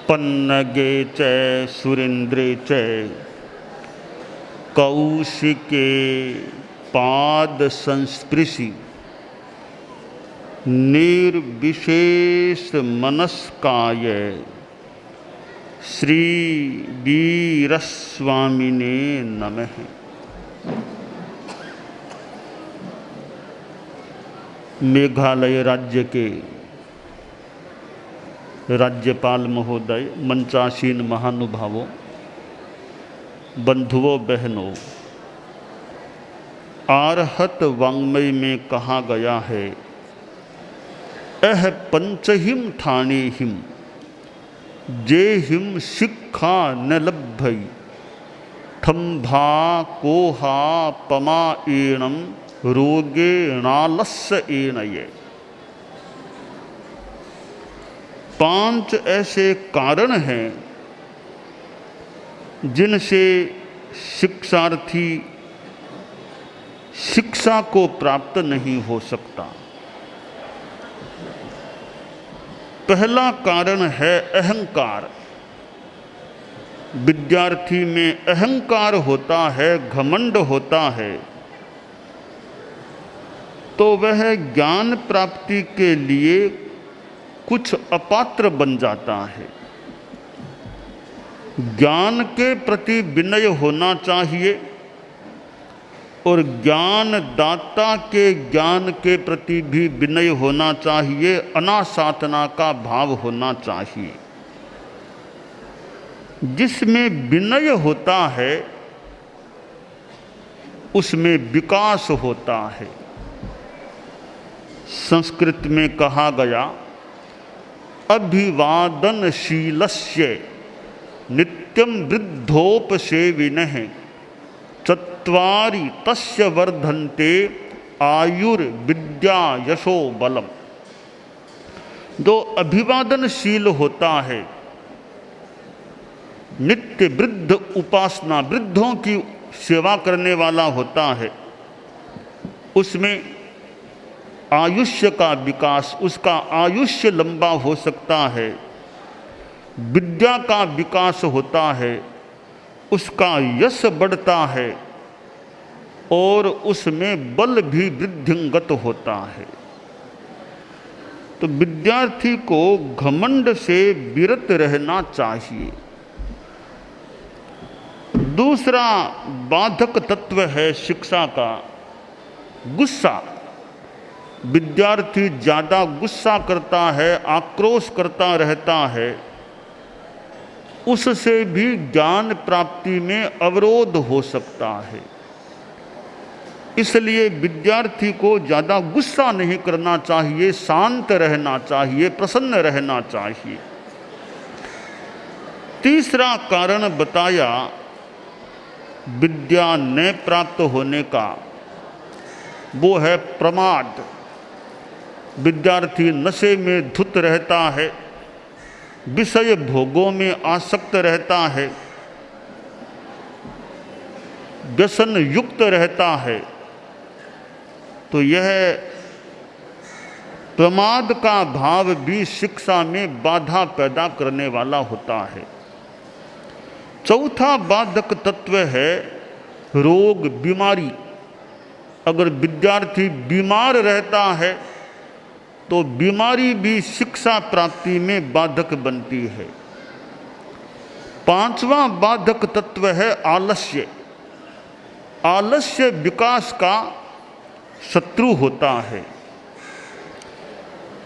पन्नगे च सुरेन्द्रे च कौशिके पाद संस्पृशि निर्विशेष मनस्काय श्री वीरस्वामिने नमः। मेघालय राज्य के राज्यपाल महोदय, मंचासीन महानुभावों, बंधुओं, बहनों, आर्हत वाङ्मय में कहा गया है, अह पंचहिम ठाणे हिम जे हिम शिक्षा न लभ्भई थम्भा कोहा पमा एणम रोगे नालस्य एणये। 5 ऐसे कारण हैं जिनसे शिक्षार्थी शिक्षा को प्राप्त नहीं हो सकता। पहला कारण है अहंकार। विद्यार्थी में अहंकार होता है, घमंड होता है, तो वह ज्ञान प्राप्ति के लिए कुछ अपात्र बन जाता है। ज्ञान के प्रति विनय होना चाहिए और ज्ञान दाता के ज्ञान के प्रति भी विनय होना चाहिए, अनासाधना का भाव होना चाहिए। जिसमें विनय होता है उसमें विकास होता है। संस्कृत में कहा गया, अभिवादनशीलस्य नित्यं वृद्धोपसेविनः चत्वारि तस्य वर्धन्ते आयुर्विद्या यशो बलम। जो अभिवादनशील होता है, नित्य वृद्ध उपासना, वृद्धों की सेवा करने वाला होता है, उसमें आयुष्य का विकास, उसका आयुष्य लंबा हो सकता है। विद्या का विकास होता है, उसका यश बढ़ता है और उसमें बल भी वृद्धिंगत होता है। तो विद्यार्थी को घमंड से विरत रहना चाहिए। दूसरा बाधक तत्व है शिक्षा का गुस्सा। विद्यार्थी ज़्यादा गुस्सा करता है, आक्रोश करता रहता है, उससे भी ज्ञान प्राप्ति में अवरोध हो सकता है। इसलिए विद्यार्थी को ज़्यादा गुस्सा नहीं करना चाहिए, शांत रहना चाहिए, प्रसन्न रहना चाहिए। तीसरा कारण बताया विद्या न प्राप्त होने का, वो है प्रमाद। विद्यार्थी नशे में धुत रहता है, विषय भोगों में आसक्त रहता है, व्यसन युक्त रहता है, तो यह प्रमाद का भाव भी शिक्षा में बाधा पैदा करने वाला होता है। चौथा बाधक तत्व है रोग, बीमारी। अगर विद्यार्थी बीमार रहता है तो बीमारी भी शिक्षा प्राप्ति में बाधक बनती है। 5वां बाधक तत्व है आलस्य। आलस्य विकास का शत्रु होता है।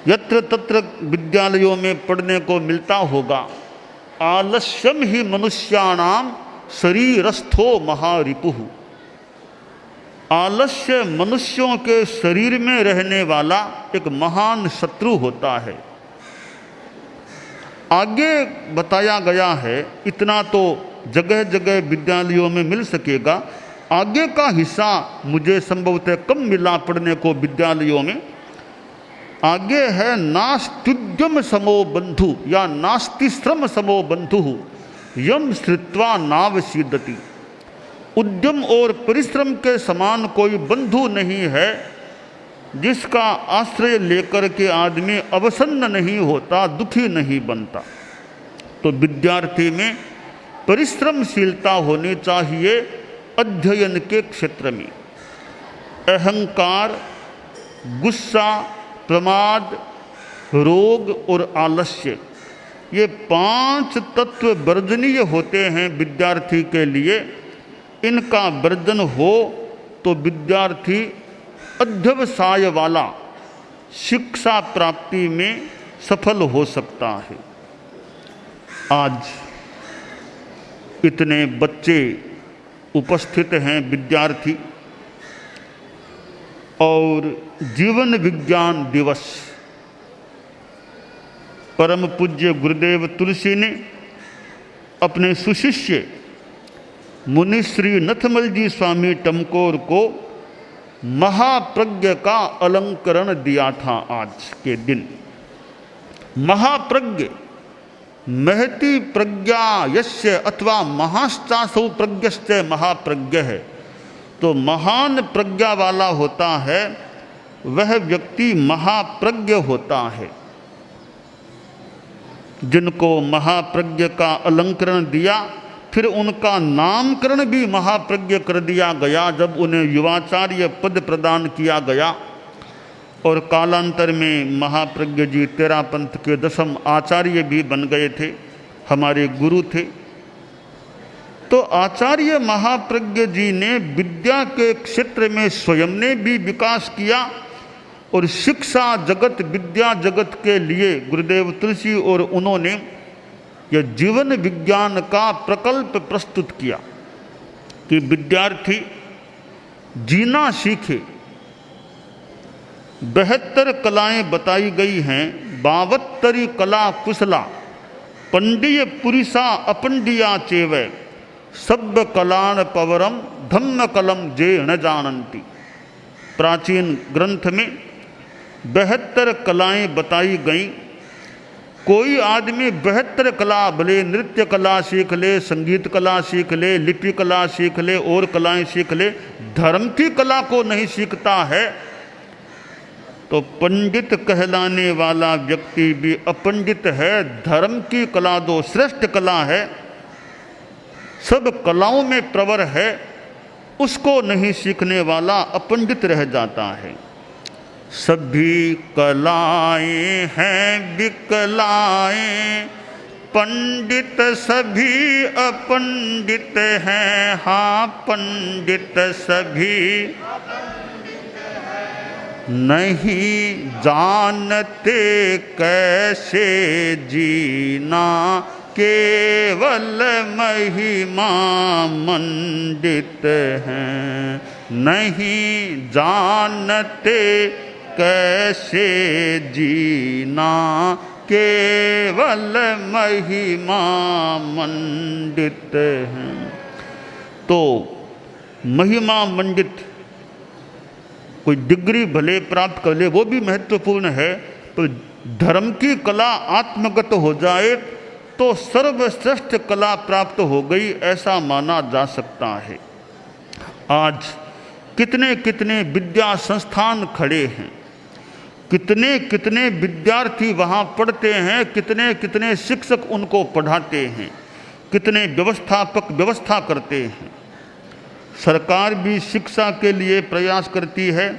यत्र तत्र विद्यालयों में पढ़ने को मिलता होगा, आलस्यम ही मनुष्याणाम शरीरस्थो महारिपुः। आलस्य मनुष्यों के शरीर में रहने वाला एक महान शत्रु होता है। आगे बताया गया है, इतना तो जगह जगह विद्यालयों में मिल सकेगा, आगे का हिस्सा मुझे संभवतः कम मिला पढ़ने को विद्यालयों में। आगे है नास्त्युद्यम समो बंधु या नास्ति श्रम समो बंधु यम श्रुत्वा नावसीदति। उद्यम और परिश्रम के समान कोई बंधु नहीं है जिसका आश्रय लेकर के आदमी अवसन्न नहीं होता, दुखी नहीं बनता। तो विद्यार्थी में परिश्रमशीलता होनी चाहिए अध्ययन के क्षेत्र में। अहंकार, गुस्सा, प्रमाद, रोग और आलस्य, ये 5 तत्व वर्जनीय होते हैं विद्यार्थी के लिए। इनका वर्जन हो तो विद्यार्थी अध्यवसाय वाला शिक्षा प्राप्ति में सफल हो सकता है। आज इतने बच्चे उपस्थित हैं विद्यार्थी, और जीवन विज्ञान दिवस परम पूज्य गुरुदेव तुलसी ने अपने सुशिष्य मुनि श्री नथमल जी स्वामी टमकोर को महाप्रज्ञ का अलंकरण दिया था। आज के दिन महाप्रज्ञ, महती प्रज्ञा यस्य अथवा महाश्चासौ प्रज्ञस्य महाप्रज्ञ है। तो महान प्रज्ञा वाला होता है वह व्यक्ति महाप्रज्ञ होता है। जिनको महाप्रज्ञ का अलंकरण दिया, फिर उनका नामकरण भी महाप्रज्ञ कर दिया गया जब उन्हें युवाचार्य पद प्रदान किया गया। और कालांतर में महाप्रज्ञ जी तेरापंथ के 10वें आचार्य भी बन गए थे, हमारे गुरु थे। तो आचार्य महाप्रज्ञ जी ने विद्या के क्षेत्र में स्वयं ने भी विकास किया, और शिक्षा जगत, विद्या जगत के लिए गुरुदेव तुलसी और उन्होंने यह जीवन विज्ञान का प्रकल्प प्रस्तुत किया कि विद्यार्थी जीना सीखे। 72 कलाएं बताई गई हैं, 72 कला कुशला, पंडिय पुरुषा अपंडिया चेवै, सब कलान पवरम धम्म कलम जे न जानंती। प्राचीन ग्रंथ में 72 कलाएं बताई गई। कोई आदमी 72 कला, भले नृत्य कला सीख ले, संगीत कला सीख ले, लिपि कला सीख ले, और कलाएं सीख ले, धर्म की कला को नहीं सीखता है तो पंडित कहलाने वाला व्यक्ति भी अपंडित है। धर्म की कला दो श्रेष्ठ कला है, सब कलाओं में प्रवर है, उसको नहीं सीखने वाला अपंडित रह जाता है। सभी कलाएं हैं विकलाएं, पंडित सभी अपंडित हैं। हाँ, पंडित सभी नहीं जानते कैसे जीना, केवल महिमा मंडित हैं। नहीं जानते कैसे जीना, केवल महिमा मंडित हैं। तो महिमा मंडित कोई डिग्री भले प्राप्त कर ले, वो भी महत्वपूर्ण है, तो धर्म की कला आत्मगत हो जाए तो सर्वश्रेष्ठ कला प्राप्त हो गई, ऐसा माना जा सकता है। आज कितने कितने विद्या संस्थान खड़े हैं, कितने कितने विद्यार्थी वहाँ पढ़ते हैं, कितने कितने शिक्षक उनको पढ़ाते हैं, कितने व्यवस्थापक व्यवस्था करते हैं। सरकार भी शिक्षा के लिए प्रयास करती है,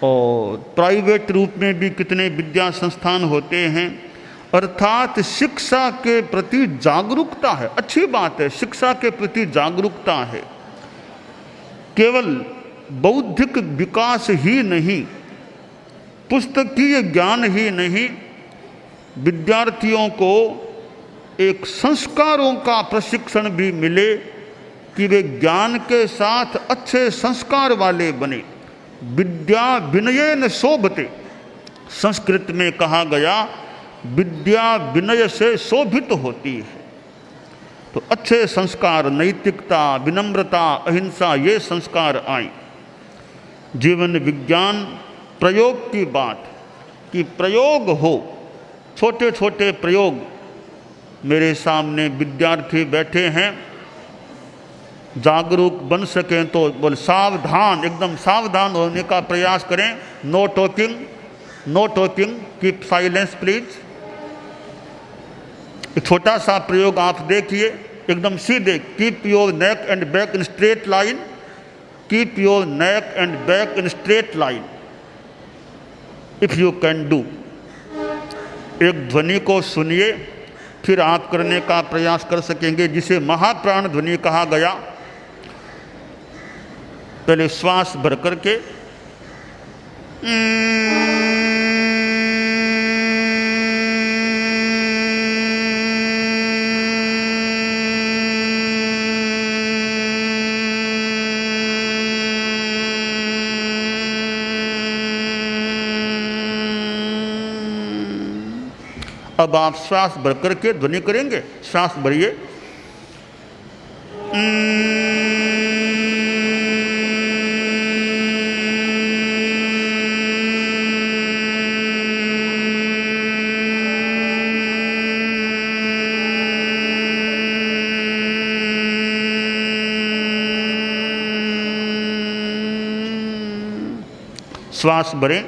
और प्राइवेट रूप में भी कितने विद्या संस्थान होते हैं। अर्थात शिक्षा के प्रति जागरूकता है, अच्छी बात है, शिक्षा के प्रति जागरूकता है। केवल बौद्धिक विकास ही नहीं, पुस्तकीय ज्ञान ही नहीं, विद्यार्थियों को एक संस्कारों का प्रशिक्षण भी मिले कि वे ज्ञान के साथ अच्छे संस्कार वाले बने। विद्या विनयेन शोभते, संस्कृत में कहा गया विद्या विनय से शोभित होती है। तो अच्छे संस्कार, नैतिकता, विनम्रता, अहिंसा, ये संस्कार आए। जीवन विज्ञान प्रयोग की बात, कि प्रयोग हो, छोटे छोटे प्रयोग। मेरे सामने विद्यार्थी बैठे हैं, जागरूक बन सकें तो बोल सावधान, एकदम सावधान होने का प्रयास करें। Know talking, know talking, keep silence please. एक छोटा सा प्रयोग आप देखिए, एकदम सीधे, keep your neck and back in straight line, keep your neck and back in straight line if you can do. एक ध्वनि को सुनिए, फिर आप करने का प्रयास कर सकेंगे, जिसे महाप्राण ध्वनि कहा गया। पहले श्वास भर करके अब आप श्वास भर करके ध्वनि करेंगे। श्वास भरिए, श्वास भरें,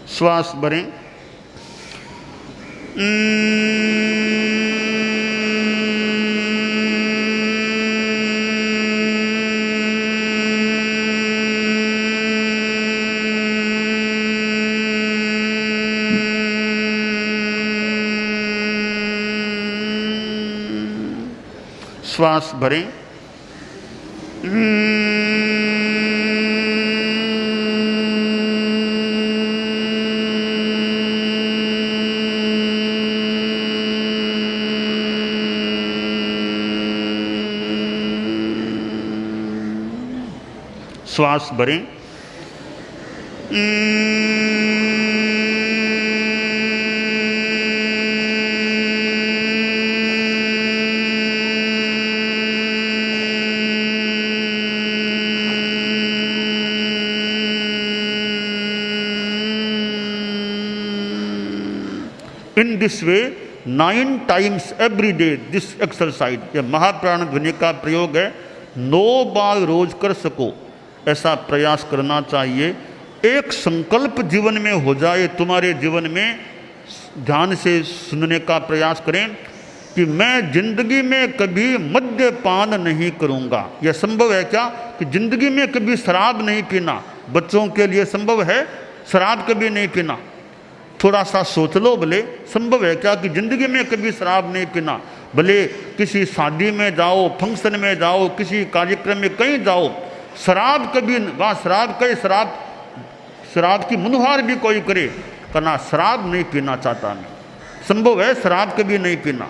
श्वास भरें, श्वास भरें, श्वास भरें, In this way 9 times every day this exercise, यह महाप्राण ध्वनि का प्रयोग है। 9 बार रोज कर सको ऐसा प्रयास करना चाहिए। एक संकल्प जीवन में हो जाए, तुम्हारे जीवन में ध्यान से सुनने का प्रयास करें कि मैं जिंदगी में कभी मद्यपान नहीं करूंगा। यह संभव है क्या कि जिंदगी में कभी शराब नहीं पीना? बच्चों के लिए संभव है शराब कभी नहीं पीना? थोड़ा सा सोच लो, भले संभव है क्या कि जिंदगी में कभी शराब नहीं पीना? भले किसी शादी में जाओ, फंक्शन में जाओ, किसी कार्यक्रम में कहीं जाओ, शराब कभी, वहाँ शराब कहे, शराब की मुनुहार भी कोई करे, करना शराब नहीं पीना चाहता मैं, संभव है शराब कभी नहीं पीना।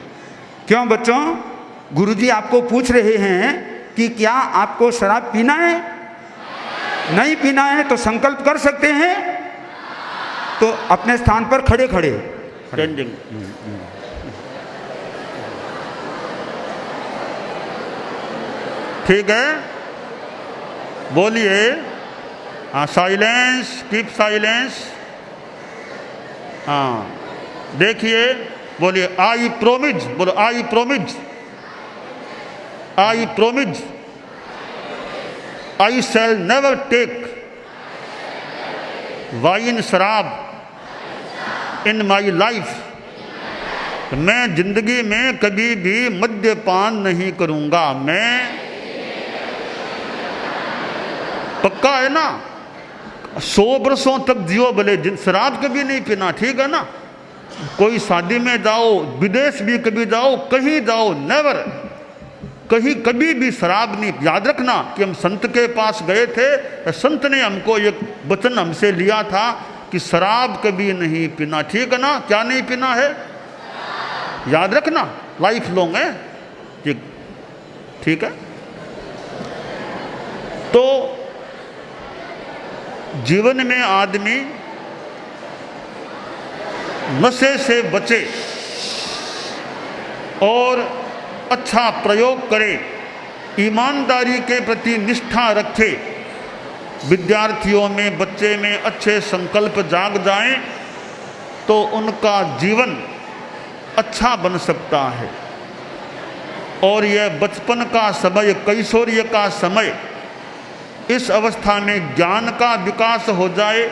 क्यों बच्चों, गुरुजी आपको पूछ रहे हैं कि क्या आपको शराब पीना है? नहीं पीना है तो संकल्प कर सकते हैं। तो अपने स्थान पर खड़े खड़े ठीक है, बोलिए। हाँ, साइलेंस, कीप साइलेंस। हाँ, देखिए, बोलिए आई प्रोमिज, बोलो आई प्रोमिज, आई प्रोमिज, आई शैल नेवर टेक वाइन शराब इन माई लाइफ। मैं जिंदगी में कभी भी मद्यपान नहीं करूंगा। मैं, पक्का है ना? 100 वर्षों तक जियो, भले शराब कभी नहीं पीना, ठीक है ना? कोई शादी में जाओ, विदेश भी कभी जाओ, कहीं जाओ, नेवर, कहीं कभी भी शराब नहीं। याद रखना कि हम संत के पास गए थे, संत ने हमको एक वचन हमसे लिया था कि शराब कभी नहीं पीना, ठीक है ना? क्या नहीं पीना है? याद रखना, लाइफ लॉन्ग है, ठीक है? तो जीवन में आदमी नशे से बचे और अच्छा प्रयोग करे, ईमानदारी के प्रति निष्ठा रखे, विद्यार्थियों में, बच्चे में अच्छे संकल्प जाग जाएं तो उनका जीवन अच्छा बन सकता है। और यह बचपन का समय, कैशोर्य का समय, इस अवस्था में ज्ञान का विकास हो जाए,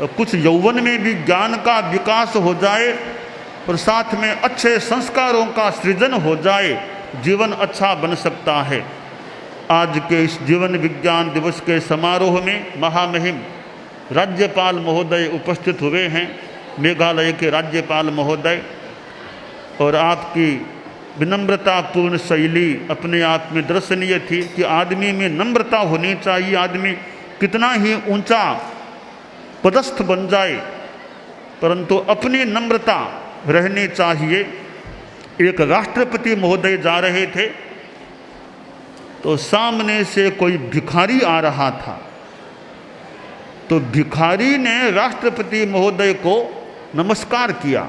कुछ यौवन में भी ज्ञान का विकास हो जाए और साथ में अच्छे संस्कारों का सृजन हो जाए, जीवन अच्छा बन सकता है। आज के इस जीवन विज्ञान दिवस के समारोह में महामहिम राज्यपाल महोदय उपस्थित हुए हैं, मेघालय के राज्यपाल महोदय, और आपकी विनम्रतापूर्ण शैली अपने आप में दर्शनीय थी कि आदमी में नम्रता होनी चाहिए। आदमी कितना ही ऊंचा पदस्थ बन जाए परंतु अपनी नम्रता रहनी चाहिए। एक राष्ट्रपति महोदय जा रहे थे तो सामने से कोई भिखारी आ रहा था, तो भिखारी ने राष्ट्रपति महोदय को नमस्कार किया,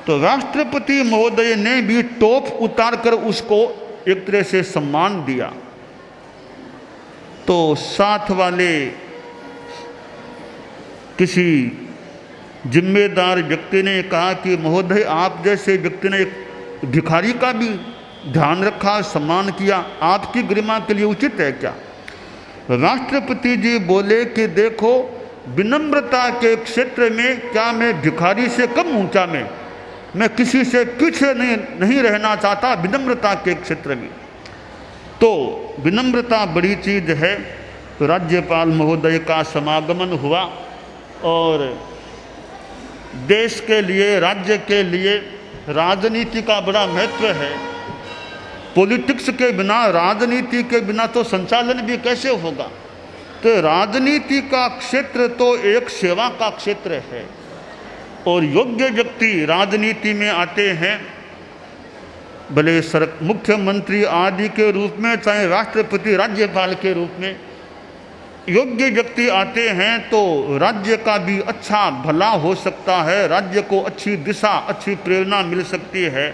तो राष्ट्रपति महोदय ने भी टोप उतारकर उसको एक तरह से सम्मान दिया। तो साथ वाले किसी जिम्मेदार व्यक्ति ने कहा कि महोदय, आप जैसे व्यक्ति ने एक भिखारी का भी ध्यान रखा, सम्मान किया, आपकी गरिमा के लिए उचित है क्या? राष्ट्रपति जी बोले कि देखो, विनम्रता के क्षेत्र में क्या मैं भिखारी से कम ऊंचा में, मैं किसी से पीछे नहीं रहना चाहता विनम्रता के क्षेत्र में। तो विनम्रता बड़ी चीज़ है। तो राज्यपाल महोदय का समागमन हुआ और देश के लिए, राज्य के लिए राजनीति का बड़ा महत्व है। पॉलिटिक्स के बिना, राजनीति के बिना तो संचालन भी कैसे होगा? तो राजनीति का क्षेत्र तो एक सेवा का क्षेत्र है और योग्य व्यक्ति राजनीति में आते हैं, भले मुख्यमंत्री आदि के रूप में, चाहे राष्ट्रपति, राज्यपाल के रूप में योग्य व्यक्ति आते हैं तो राज्य का भी अच्छा भला हो सकता है, राज्य को अच्छी दिशा, अच्छी प्रेरणा मिल सकती है।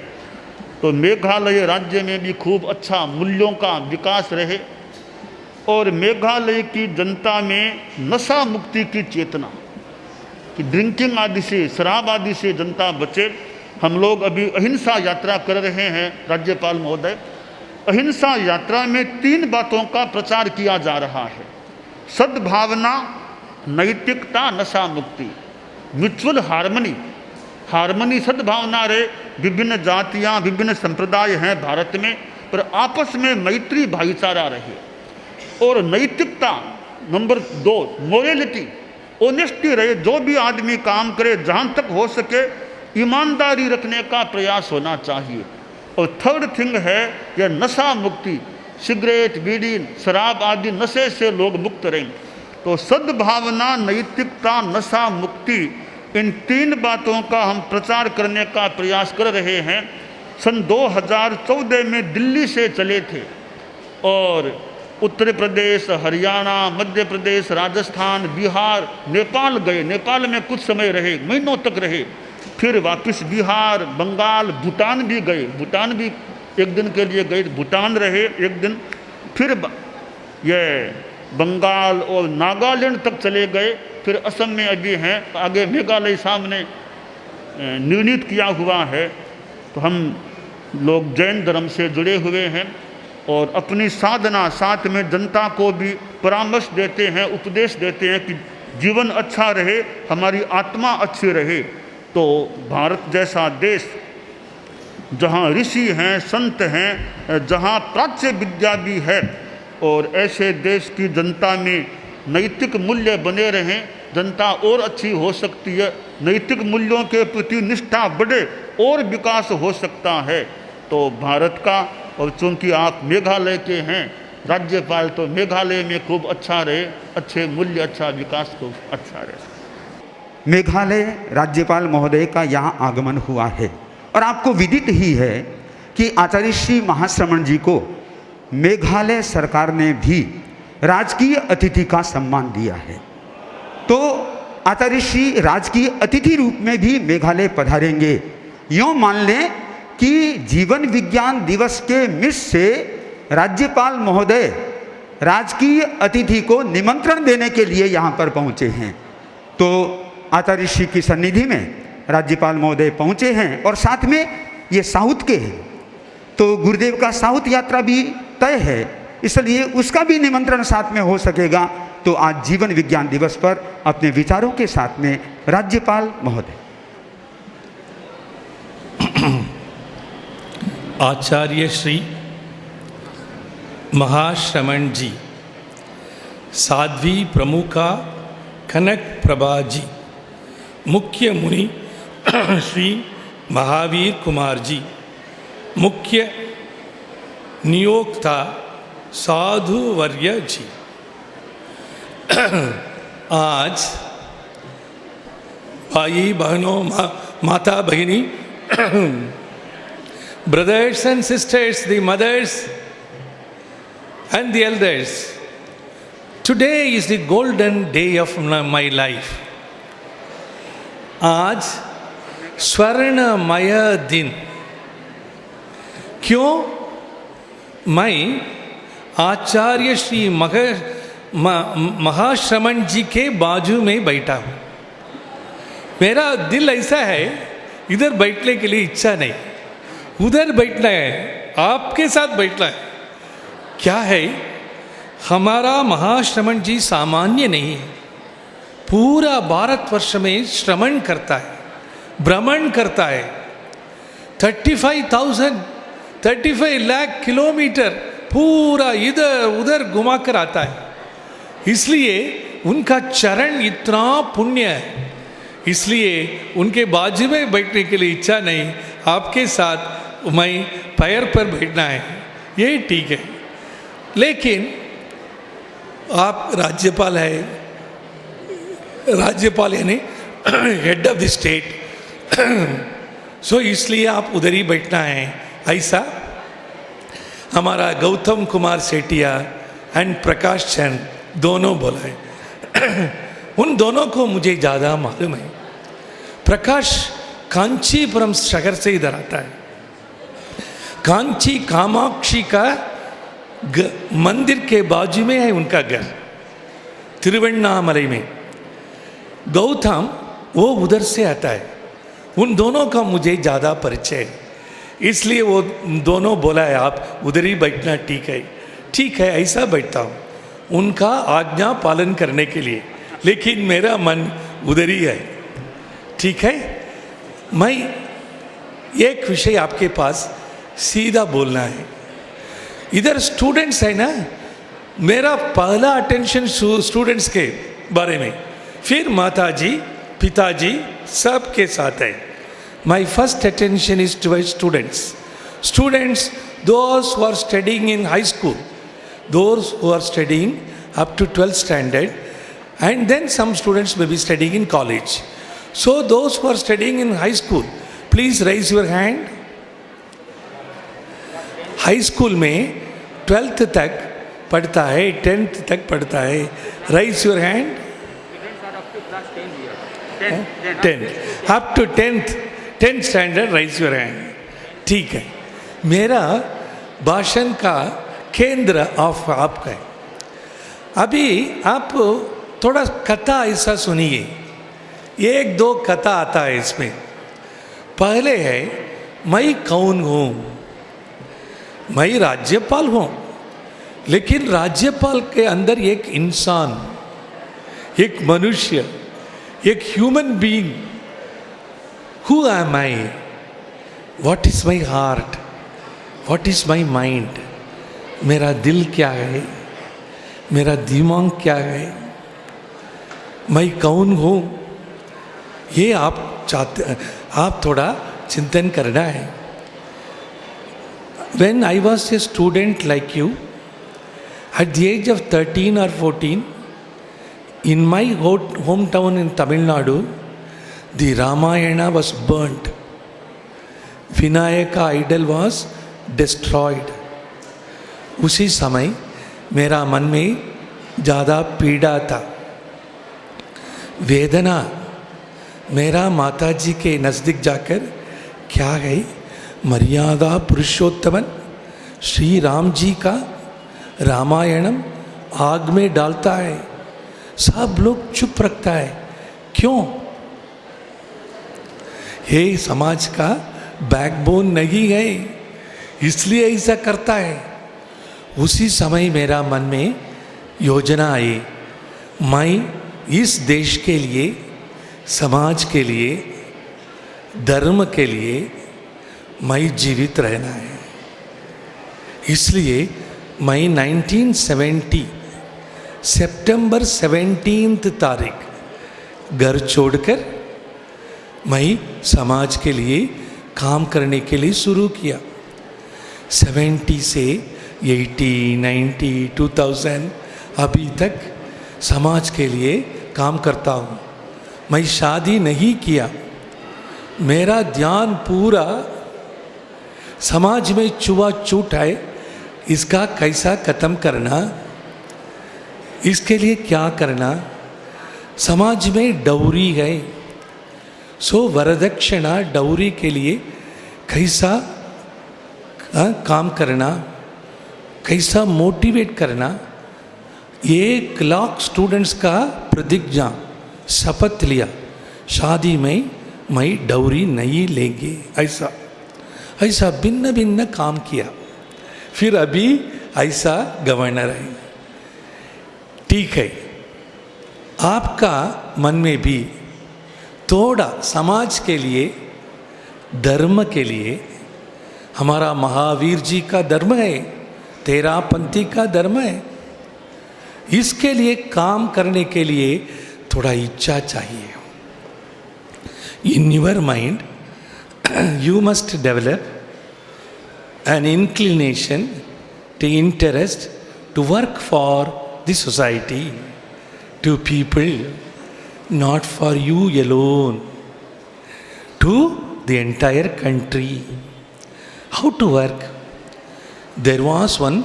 तो मेघालय राज्य में भी खूब अच्छा मूल्यों का विकास रहे और मेघालय की जनता में नशा मुक्ति की चेतना, कि ड्रिंकिंग आदि से, शराब आदि से जनता बचे। हम लोग अभी अहिंसा यात्रा कर रहे हैं राज्यपाल महोदय। अहिंसा यात्रा में 3 बातों का प्रचार किया जा रहा है: सद्भावना, नैतिकता, नशा मुक्ति, म्यूचुअल हार्मनी। हार्मनी, सद्भावना रहे। विभिन्न जातियाँ, विभिन्न संप्रदाय हैं भारत में, पर आपस में मैत्री, भाईचारा रहे। और नैतिकता नंबर 2, मोरलिटी, ऑनेस्टी रहे। जो भी आदमी काम करे, जहाँ तक हो सके ईमानदारी रखने का प्रयास होना चाहिए। और थर्ड थिंग है यह नशा मुक्ति, सिगरेट, बीड़ी, शराब आदि नशे से लोग मुक्त रहें। तो सद्भावना, नैतिकता, नशा मुक्ति, इन 3 बातों का हम प्रचार करने का प्रयास कर रहे हैं। सन 2014 में दिल्ली से चले थे और उत्तर प्रदेश, हरियाणा, मध्य प्रदेश, राजस्थान, बिहार, नेपाल गए। नेपाल में कुछ समय रहे, महीनों तक रहे। फिर वापस बिहार, बंगाल, भूटान भी गए। भूटान भी एक दिन के लिए गए, भूटान रहे एक दिन। फिर ये बंगाल और नागालैंड तक चले गए। फिर असम में अभी हैं, आगे मेघालय सामने निर्णित किया हुआ है। तो हम लोग जैन धर्म से जुड़े हुए हैं और अपनी साधना, साथ में जनता को भी परामर्श देते हैं, उपदेश देते हैं कि जीवन अच्छा रहे, हमारी आत्मा अच्छी रहे। तो भारत जैसा देश जहाँ ऋषि हैं, संत हैं, जहाँ प्राच्य विद्या भी है, और ऐसे देश की जनता में नैतिक मूल्य बने रहें, जनता और अच्छी हो सकती है। नैतिक मूल्यों के प्रति निष्ठा बढ़े और विकास हो सकता है। तो भारत का, और चूँकि आप मेघालय के हैं राज्यपाल, तो मेघालय में खूब अच्छा रहे, अच्छे मूल्य, अच्छा विकास खूब अच्छा रहे। मेघालय राज्यपाल महोदय का यहाँ आगमन हुआ है और आपको विदित ही है कि आचार्य श्री महाश्रमण जी को मेघालय सरकार ने भी राजकीय अतिथि का सम्मान दिया है। तो आचार्य श्री राजकीय अतिथि रूप में भी मेघालय पधारेंगे। यूँ मान लें कि जीवन विज्ञान दिवस के मिस से राज्यपाल महोदय राजकीय अतिथि को निमंत्रण देने के लिए यहाँ पर पहुँचे हैं। तो आचार्य ऋषि की सन्निधि में राज्यपाल महोदय पहुँचे हैं और साथ में ये साउथ के हैं, तो गुरुदेव का साउथ यात्रा भी तय है, इसलिए उसका भी निमंत्रण साथ में हो सकेगा। तो आज जीवन विज्ञान दिवस पर अपने विचारों के साथ में राज्यपाल महोदय। आचार्य श्री महाश्रमण जी, साध्वी प्रमुखा कनक प्रभा जी, मुख्य मुनि श्री महावीर कुमार जी, मुख्य नियोक्ता साधु वर्य जी, आज भाई बहनों, माता भगिनी, brothers and sisters, the mothers and the elders, today is the golden day of my life. आज स्वर्णमय दिन। क्यों? मैं आचार्य श्री महाश्रमण जी के बाजू में बैठा हूँ। मेरा दिल ऐसा है, इधर बैठने के लिए इच्छा नहीं, उधर बैठना है, आपके साथ बैठना है। क्या है, हमारा महाश्रमण जी सामान्य नहीं है, पूरा भारतवर्ष में श्रमण करता है, भ्रमण करता है। 35 लाख किलोमीटर पूरा इधर उधर घुमा कर आता है, इसलिए उनका चरण इतना पुण्य है, इसलिए उनके बाजू में बैठने के लिए इच्छा नहीं, आपके साथ मैं पैर पर बैठना है, ये ठीक है। लेकिन आप राज्यपाल है, राज्यपाल यानी हेड ऑफ द स्टेट, सो इसलिए आप उधर ही बैठना है, ऐसा हमारा गौतम कुमार सेठिया एंड प्रकाश चंद दोनों बोला है। उन दोनों को मुझे ज़्यादा मालूम है। प्रकाश कांचीपुरम शहर से इधर आता है, कांची कामाक्षी का मंदिर के बाजू में है उनका घर, तिरुवन्नामलई में। गौतम वो उधर से आता है, उन दोनों का मुझे ज़्यादा परिचय है, इसलिए वो दोनों बोला है आप उधर ही बैठना, ठीक है, ठीक है, ऐसा बैठता हूँ उनका आज्ञा पालन करने के लिए, लेकिन मेरा मन उधर ही है, ठीक है। मैं एक विषय आपके पास सीधा बोलना है। इधर स्टूडेंट्स है ना, मेरा पहला अटेंशन स्टूडेंट्स के बारे में, फिर माताजी पिताजी सब के साथ है। My first attention is towards students, those who are studying in high school, those who are studying up to 12th standard, and then some students may be studying in college. So those who are studying in high school, please raise your hand. High school में 12th तक पढ़ता है, 10th तक पढ़ता है, raise your hand. Students are up to class 10 here. 10 up to 10th standard, raise your hand. ठीक है, मेरा भाषण का केंद्र ऑफ आपका है। अभी आप थोड़ा कथा ऐसा सुनिए, एक दो कथा आता है इसमें। पहले है, मैं कौन हूँ? मैं राज्यपाल हूँ, लेकिन राज्यपाल के अंदर एक इंसान, एक मनुष्य, एक human being. Who am I? What is my heart? What is my mind? मेरा दिल क्या है, मेरा दिमाग क्या है, मैं कौन हूँ, ये आप चाहते, आप थोड़ा चिंतन करना है। When I was a student like you, at the age of 13 or 14, in my hometown in Tamil Nadu, the Ramayana was burnt. Vinayaka idol was destroyed. उसी समय मेरा मन में ज़्यादा पीड़ा था, वेदना। मेरा माताजी के नज़दीक जाकर क्या है, मर्यादा पुरुषोत्तमन श्री राम जी का रामायणम आग में डालता है, सब लोग चुप रखता है। क्यों? ये समाज का बैकबोन नहीं है, इसलिए ऐसा करता है। उसी समय मेरा मन में योजना आई, मैं इस देश के लिए, समाज के लिए, धर्म के लिए मैं जीवित रहना है। इसलिए मैं 1970 सितंबर 17 तारीख घर छोड़कर मैं समाज के लिए काम करने के लिए शुरू किया। 70 से 80, 90, 2000 अभी तक समाज के लिए काम करता हूँ। मैं शादी नहीं किया, मेरा ध्यान पूरा समाज में छुआछूत है, इसका कैसा ख़त्म करना, इसके लिए क्या करना। समाज में डौरी है, सो वरदक्षिणा डौरी के लिए कैसा काम करना, कैसा मोटिवेट करना। 1 लाख स्टूडेंट्स का प्रतिज्ञा शपथ लिया, शादी में मैं डौरी नहीं लेंगे, ऐसा भिन्न भिन्न काम किया। फिर अभी ऐसा गवर्नर है। ठीक है, आपका मन में भी थोड़ा समाज के लिए, धर्म के लिए, हमारा महावीर जी का धर्म है, तेरापंथी का धर्म है, इसके लिए काम करने के लिए थोड़ा इच्छा चाहिए। In your mind, you must develop an inclination to interest to work for the society, to people, not for you alone, to the entire country. How to work? There was one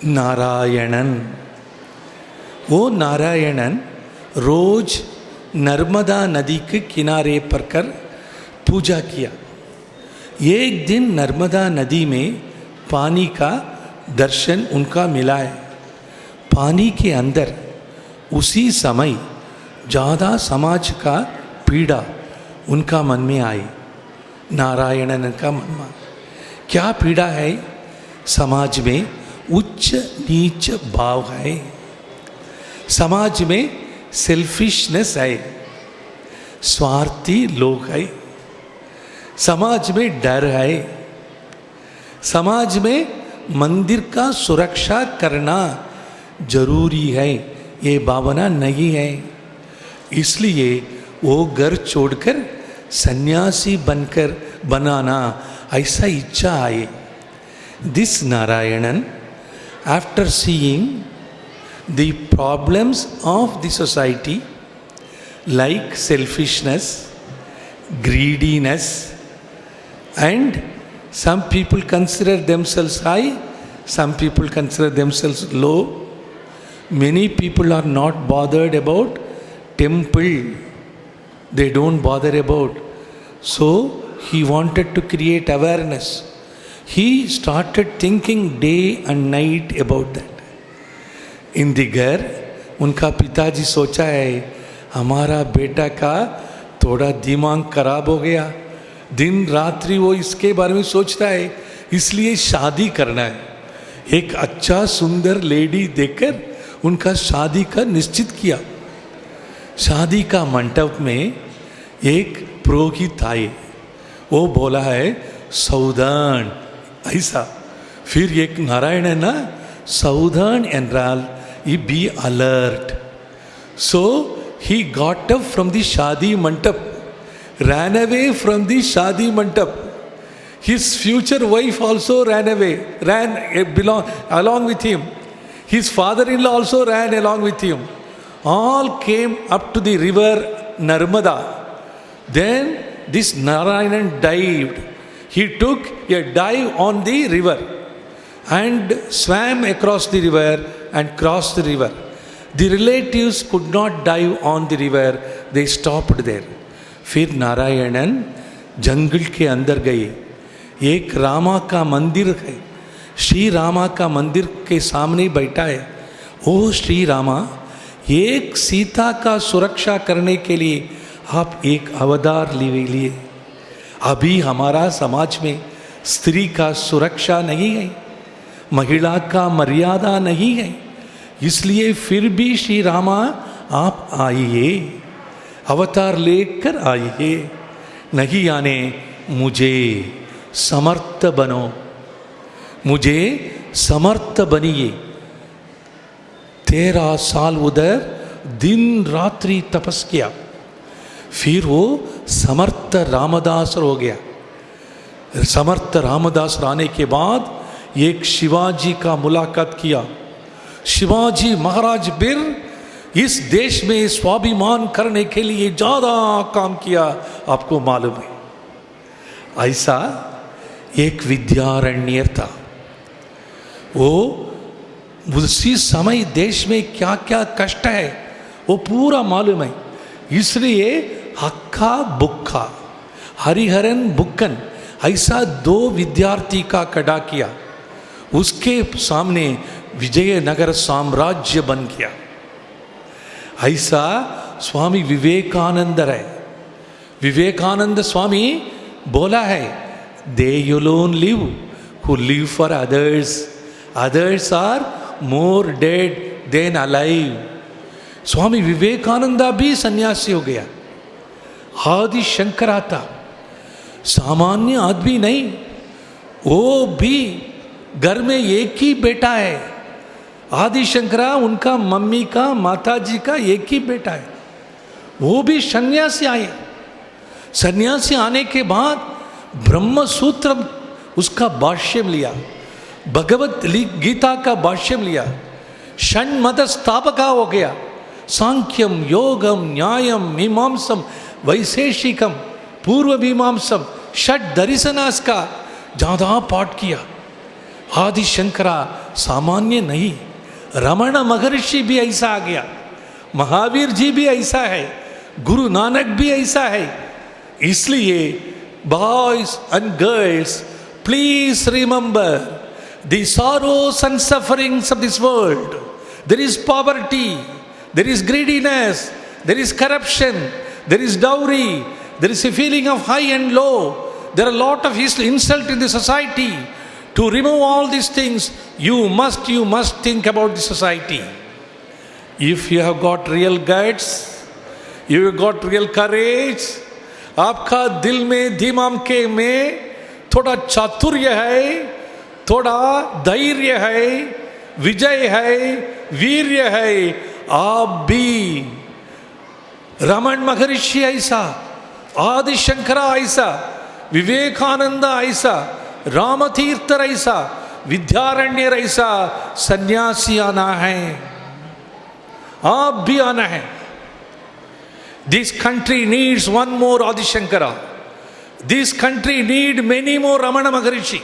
Narayanan. वो नारायणन रोज नर्मदा नदी के किनारे पर कर पूजा किया। एक दिन नर्मदा नदी में पानी का दर्शन उनका मिला है। पानी के अंदर उसी समय ज़्यादा समाज का पीड़ा उनका मन में आई। नारायणन का मन में क्या पीड़ा है? समाज में उच्च नीच भाव है, समाज में सेल्फिशनेस है, स्वार्थी लोग है, समाज में डर है, समाज में मंदिर का सुरक्षा करना जरूरी है, ये भावना नहीं है। इसलिए वो घर छोड़कर सन्यासी बनकर बनाना ऐसा इच्छा है। This Narayanan after seeing the problems of the society like selfishness, greediness, and some people consider themselves high, some people consider themselves low. Many people are not bothered about temple, they don't bother about. So he wanted to create awareness. He started thinking day and night about that. इन दी घर उनका पिताजी सोचा है हमारा बेटा का थोड़ा दिमाग खराब हो गया, दिन रात्रि वो इसके बारे में सोचता है, इसलिए शादी करना है। एक अच्छा सुंदर लेडी देखकर उनका शादी का निश्चित किया। शादी का मंडप में एक पुरोहित आए, वो बोला है सावधान ऐसा। फिर एक नारायण है ना, सावधान एनराल, be alert. So he got up from the shadi mandap, ran away from the shadi mandap. His future wife also ran along with him. His father-in-law also ran along with him. All came up to the river Narmada. Then this Narayanan dived. He took a dive on the river and swam across the river and crossed the river. The relatives could not dive on the river, they stopped there. फिर नारायणन जंगल के अंदर गए। एक रामा का मंदिर है, श्री रामा का मंदिर के सामने बैठा है। ओ श्री रामा, एक सीता का सुरक्षा करने के लिए आप एक अवतार लिए। अभी हमारा समाज में स्त्री का सुरक्षा नहीं है, महिला का मर्यादा नहीं है, इसलिए फिर भी श्री रामा आप आइए, अवतार लेकर आइए, नहीं आने मुझे समर्थ बनो, मुझे समर्थ बनिए। 13 साल उधर दिन रात्रि तपस किया, फिर वो समर्थ रामदास हो गया। समर्थ रामदास आने के बाद एक शिवाजी का मुलाकात किया। शिवाजी महाराज बिर इस देश में स्वाभिमान करने के लिए ज़्यादा काम किया, आपको मालूम है। ऐसा एक विद्यारण्य था, वो उसी समय देश में क्या क्या कष्ट है वो पूरा मालूम है। इसलिए हक्का बुक्का, हरिहरन बुक्कन, ऐसा 2 विद्यार्थी का खड़ा किया। उसके सामने विजयनगर साम्राज्य बन गया। ऐसा स्वामी विवेकानंद है। विवेकानंद स्वामी बोला है, दे alone live who live for others, others are more dead than alive। Swami Vivekananda भी सन्यासी हो गया। आदि शंकरा था, सामान्य आदमी नहीं, वो भी घर में एक ही बेटा है। आदि शंकरा उनका मम्मी का, माताजी का एक ही बेटा है। वो भी सन्यासी आए। सन्यासी आने के बाद ब्रह्म सूत्र उसका भाष्यम लिया, भगवत गीता का भाष्यम लिया, षण्मत स्थापका हो गया। सांख्यम, योगम, न्यायम, मीमांसम, वैशेषिकम, पूर्व मीमांसम, षट दर्शनास का ज़्यादा पाठ किया। आदि शंकरा सामान्य नहीं, रमण महर्षि भी ऐसा आ गया, महावीर जी भी ऐसा है, गुरु नानक भी ऐसा है। इसलिए boys and girls, please remember the sorrows and sufferings of this world. There is poverty, there is greediness, there is corruption, there is dowry, there is a feeling of high and low, there are a lot of insult in the society. To remove all these things, you must think about the society. If you have got real guts, you have got real courage, आपका दिल में, दिमाग में थोड़ा चातुर्य है, थोड़ा धैर्य है, विजय है, वीर्य है, आप भी रमण महर्षि ऐसा, आदि शंकरा ऐसा, विवेकानंद ऐसा, रामतीर्थ ऐसा, विद्यारण्य ऐसा सन्यासी आना है, आप भी आना है। This country needs one more Adi Shankara. This country needs many more Ramana Maharishi.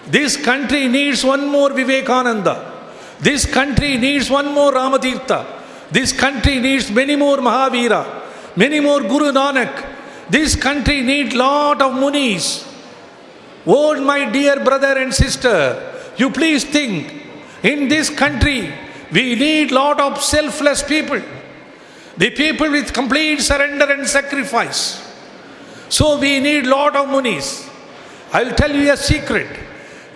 This country needs one more Vivekananda. This country needs one more Ramatirtha. This country needs many more Mahavira, many more Guru Nanak. This country needs lot of Munis. Oh, my dear brother and sister, you please think, in this country we need lot of selfless people. The people with complete surrender and sacrifice. So we need lot of Munis. I will tell you a secret.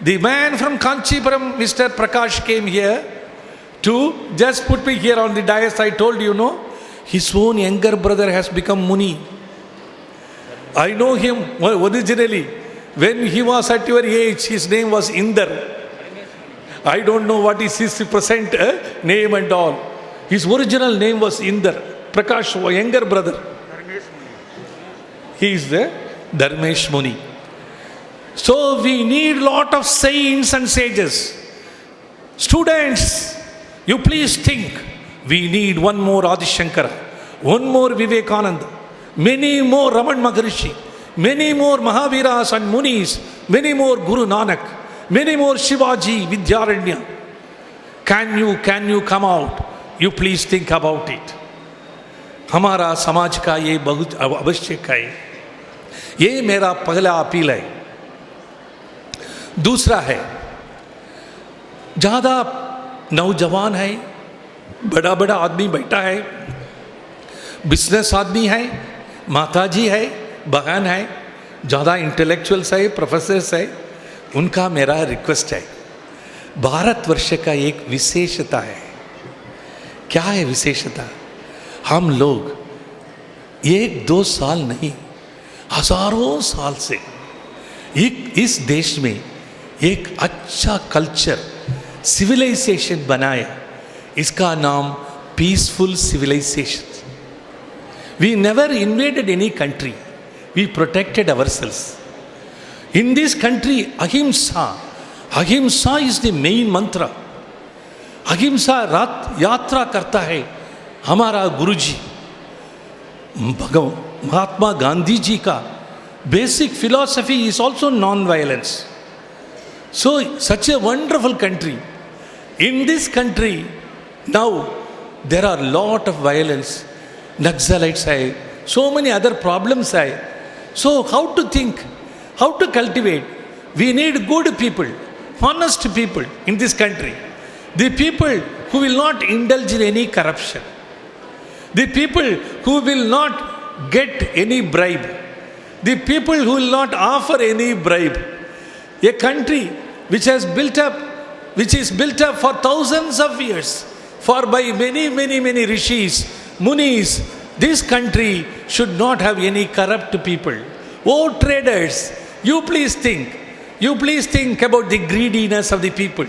The man from Kanchipuram, Mr. Prakash, came here to just put me here on the dais. I told you, no, his own younger brother has become Muni. I know him originally. When he was at your age, his name was Indar. I don't know what is his present name and all. His original name was Indar. Prakash, younger brother. He is the Dharmesh Muni. So we need lot of saints and sages. Students, you please think, we need one more Adi Shankara, one more Vivekananda, many more Raman Maharishi, many more Mahaviras and Munis, many more Guru Nanak, many more Shivaji, Vidyaranya. Can you come out? You please think about it. हमारा समाज का ये बहुत आवश्यक है। ये मेरा पहला अपील है। दूसरा है, ज़्यादा नौजवान है, बड़ा बड़ा आदमी बैठा है, बिजनेस आदमी है, माताजी है, बहन है, ज़्यादा इंटेलेक्चुअल्स है, प्रोफेसर्स है, उनका मेरा रिक्वेस्ट है, भारतवर्ष का एक विशेषता है। क्या है विशेषता? हम लोग 1-2 साल नहीं, हजारों साल से इस देश में एक अच्छा कल्चर, सिविलाइजेशन बनाया। इसका नाम peaceful civilisation. We never invaded any country. We protected ourselves. In this country, ahimsa is the main mantra. अहिंसा यात्रा करता है हमारा गुरुजी महात्मा गांधी जी का basic philosophy is also non violence. So such a wonderful country. In this country now there are lot of violence. Naxalites hai, so many other problems hai. So how to think, how to cultivate? We need good people, honest people in this country. The people who will not indulge in any corruption. The people who will not get any bribe. The people who will not offer any bribe. A country which has built up, which is built up for thousands of years, for by many rishis, munis. This country should not have any corrupt people. Oh traders, you please think about the greediness of the people.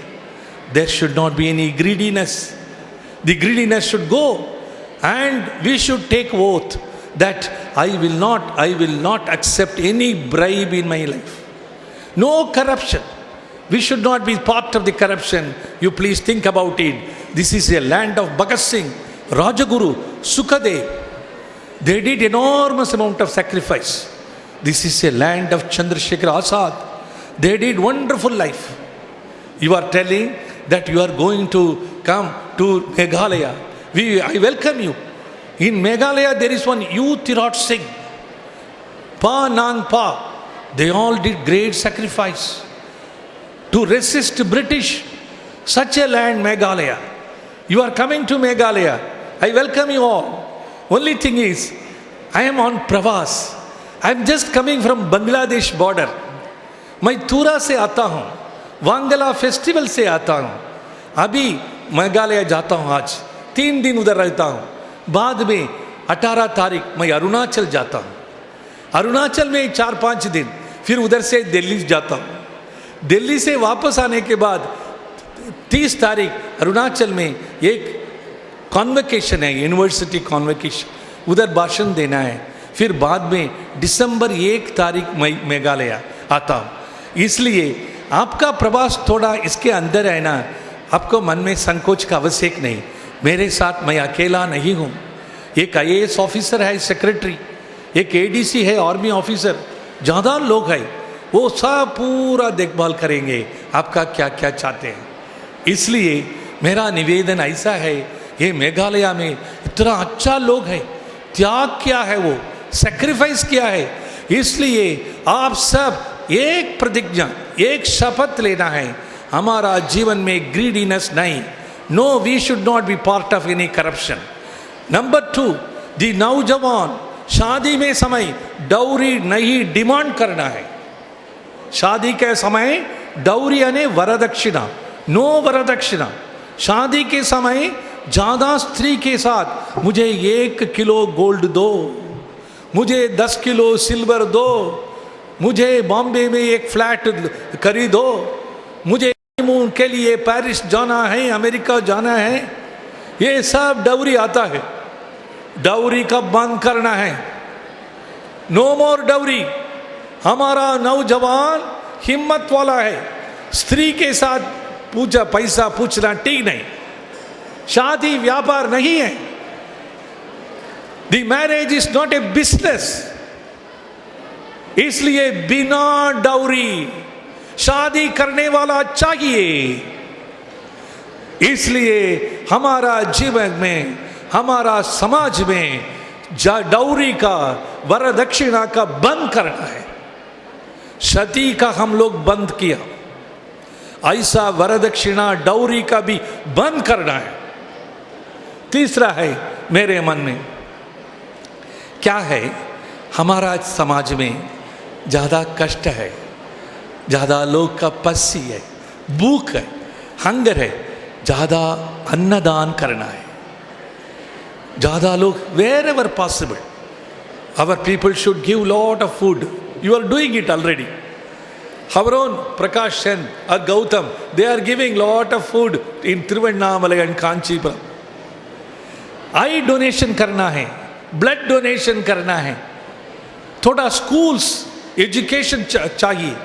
There should not be any greediness. The greediness should go, and we should take oath that I will not accept any bribe in my life. No corruption. We should not be part of the corruption. You please think about it. This is a land of Bhagat Singh, Rajaguru, Sukadev. They did enormous amount of sacrifice. This is a land of Chandrasekhar Azad. They did wonderful life. You are telling that you are going to come to Meghalaya. I welcome you. In Meghalaya there is one youth Tirot Singh, Pa Nang Pa. They all did great sacrifice to resist British. Such a land, Meghalaya. You are coming to Meghalaya. I welcome you all. Only thing is, I am on pravas. I am just coming from Bangladesh border. मैं तुरा से आता हूँ, Wangala festival से आता हूँ. अभी मेघालय जाता हूँ. आज 3 दिन उधर रहता हूँ. बाद में 18 तारीख मैं अरुणाचल जाता हूँ. अरुणाचल में 4-5 दिन, फिर उधर से दिल्ली जाता हूँ. दिल्ली से वापस आने के बाद 30 तारीख अरुणाचल में एक कॉन्वोकेशन है, यूनिवर्सिटी कॉन्वोकेशन, उधर भाषण देना है. फिर बाद में दिसंबर 1 तारीख मेघालय आता हूँ. इसलिए आपका प्रवास थोड़ा इसके अंदर है ना, आपको मन में संकोच का आवश्यक नहीं. मेरे साथ मैं अकेला नहीं हूँ. एक IAS ऑफिसर है, सेक्रेटरी, एक ADC है, आर्मी ऑफिसर, ज़्यादा लोग हैं. वो सब पूरा देखभाल करेंगे आपका क्या क्या चाहते हैं. इसलिए मेरा निवेदन ऐसा है, ये मेघालय में इतना अच्छा लोग है, त्याग क्या है, वो सेक्रीफाइस किया है. इसलिए आप सब एक प्रतिज्ञा, एक शपथ लेना है, हमारा जीवन में ग्रीडीनेस नहीं. No, we should not be part of any corruption. Number 2, the नौजवान शादी में समय डाउरी नहीं डिमांड करना है. शादी के समय डाउरी यानी वरदक्षिणा, नो वरदक्षिणा. शादी के समय ज़्यादा स्त्री के साथ मुझे 1 किलो गोल्ड दो, मुझे 10 किलो सिल्वर दो, मुझे बॉम्बे में एक फ्लैट खरीदो, मुझे हनीमून के लिए पेरिस जाना है, अमेरिका जाना है. ये सब डाउरी आता है. डाउरी का बंद करना है. नो मोर डाउरी. हमारा नौजवान हिम्मत वाला है. स्त्री के साथ पैसा पूछना ठीक नहीं. शादी व्यापार नहीं है. The marriage is not a business. इसलिए बिना डाउरी शादी करने वाला चाहिए. इसलिए हमारा जीवन में, हमारा समाज में डाउरी का, वरदक्षिणा का बंद करना है. सती का हम लोग बंद किया, ऐसा वरदक्षिणा डाउरी का भी बंद करना है. तीसरा है मेरे मन में, क्या है, हमारा समाज में ज़्यादा कष्ट है, ज़्यादा लोग का पसी है, भूख है, हंगर है, ज़्यादा अन्नदान करना है, ज़्यादा लोग wherever possible our people should give lot of food. You are doing it already. Our own Prakash Sen or Gautam, they are giving lot of food in Tiruvannamalai and Kanchipuram. I donation करना है, blood donation करना है, थोड़ा schools education चाहिए,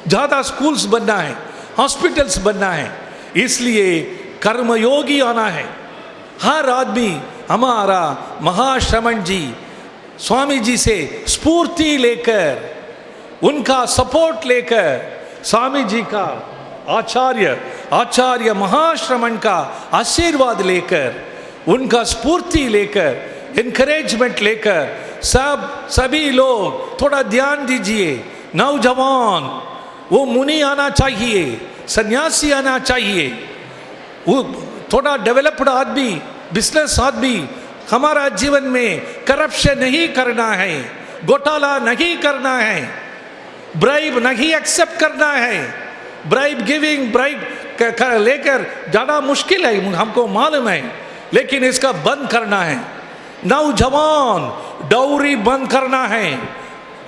ज़्यादा schools बनना है, hospitals बनना है, इसलिए कर्मयोगी आना है। हर आदमी हमारा महाश्रमण जी स्वामी जी से स्फूर्ति लेकर, उनका सपोर्ट लेकर, स्वामी जी का आचार्य महाश्रमण का आशीर्वाद लेकर, उनका स्फूर्ति लेकर, एनकरेजमेंट लेकर सभी लोग थोड़ा ध्यान दीजिए। नौजवान, वो मुनि आना चाहिए, सन्यासी आना चाहिए, वो थोड़ा डेवलप्ड आदमी, बिजनेस आदमी, हमारा जीवन में करप्शन नहीं करना है, घोटाला नहीं करना है, ब्राइब नहीं एक्सेप्ट करना है। ब्राइब गिविंग, ब्राइब लेकर ज़्यादा मुश्किल है, हमको मालूम है, लेकिन इसका बंद करना है। नौजवान, डाउरी बंद करना है।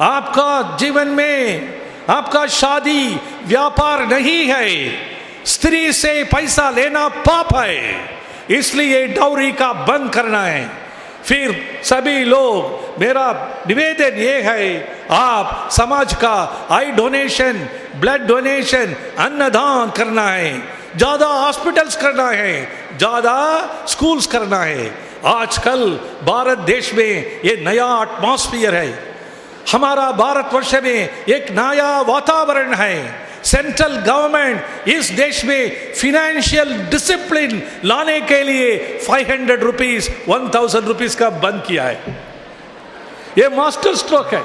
आपका जीवन में आपका शादी व्यापार नहीं है, स्त्री से पैसा लेना पाप है, इसलिए डाउरी का बंद करना है। फिर सभी लोग, मेरा निवेदन ये है, आप समाज का आई डोनेशन, ब्लड डोनेशन, अन्नदान करना है, ज़्यादा हॉस्पिटल्स करना है, ज़्यादा स्कूल्स करना है। आजकल भारत देश में ये नया एटमॉस्फियर है, हमारा भारतवर्ष में एक नया वातावरण है। सेंट्रल गवर्नमेंट इस देश में फिनेंशियल डिसिप्लिन लाने के लिए 500 रुपीज, 1000 रुपीज का बंद किया है। ये मास्टर स्ट्रोक है।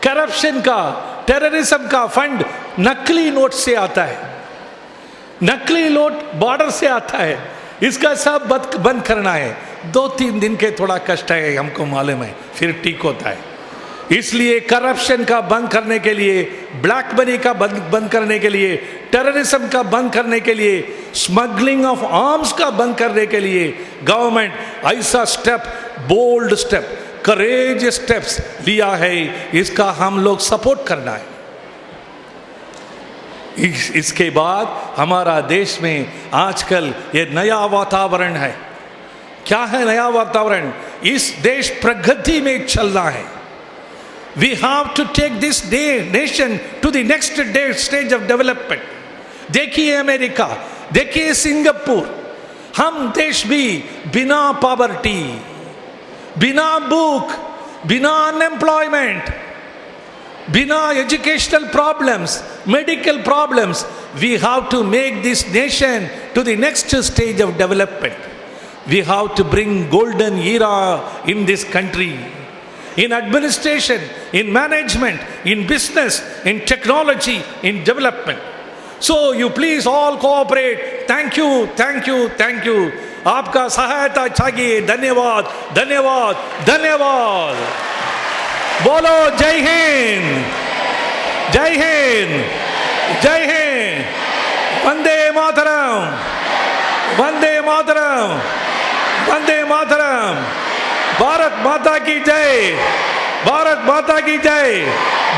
करप्शन का, टेररिज्म का फंड नकली नोट से आता है, नकली नोट बॉर्डर से आता है, इसका सब बंद करना है। 2-3 दिन के थोड़ा कष्ट है, हमको मालूम है, फिर ठीक होता है। इसलिए करप्शन का बंद करने के लिए, ब्लैक मनी का बंद करने के लिए, टेररिज्म का बंद करने के लिए, स्मगलिंग ऑफ आर्म्स का बंद करने के लिए गवर्नमेंट ऐसा स्टेप, बोल्ड स्टेप, करेज स्टेप्स लिया है। इसका हम लोग सपोर्ट करना है। इसके बाद हमारा देश में आजकल ये नया वातावरण है। क्या है नया वातावरण? इस देश प्रगति में चलना है। We have to take this nation to the next stage of development. देखिए अमेरिका, देखिए सिंगापुर, हम देश भी बिना पॉवर्टी, बिना भूख, बिना अनएम्प्लॉयमेंट, बिना educational problems, medical problems, we have to make this nation to the next stage of development. We have to bring golden era in this country. In administration, in management, in business, in technology, in development. So you please all cooperate. Thank you, thank you, thank you. आपका सहायता चाहिए। धन्यवाद, धन्यवाद, धन्यवाद। बोलो जय हिंद, जय हिंद, जय हिंद। वंदे मातरम, वंदे मातरम, वंदे मातरम। भारत माता की जय, भारत माता की जय,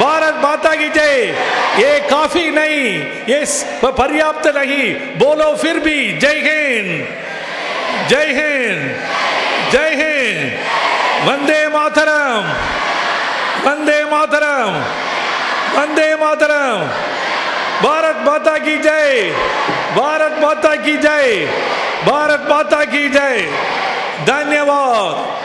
भारत माता की जय। ये काफी नहीं, ये पर्याप्त नहीं, बोलो फिर भी जय हिंद, जय हिंद, जय हिंद। वंदे मातरम, वंदे मातरम, वंदे मातरम। भारत माता की जय, भारत माता की जय, भारत माता की जय। धन्यवाद।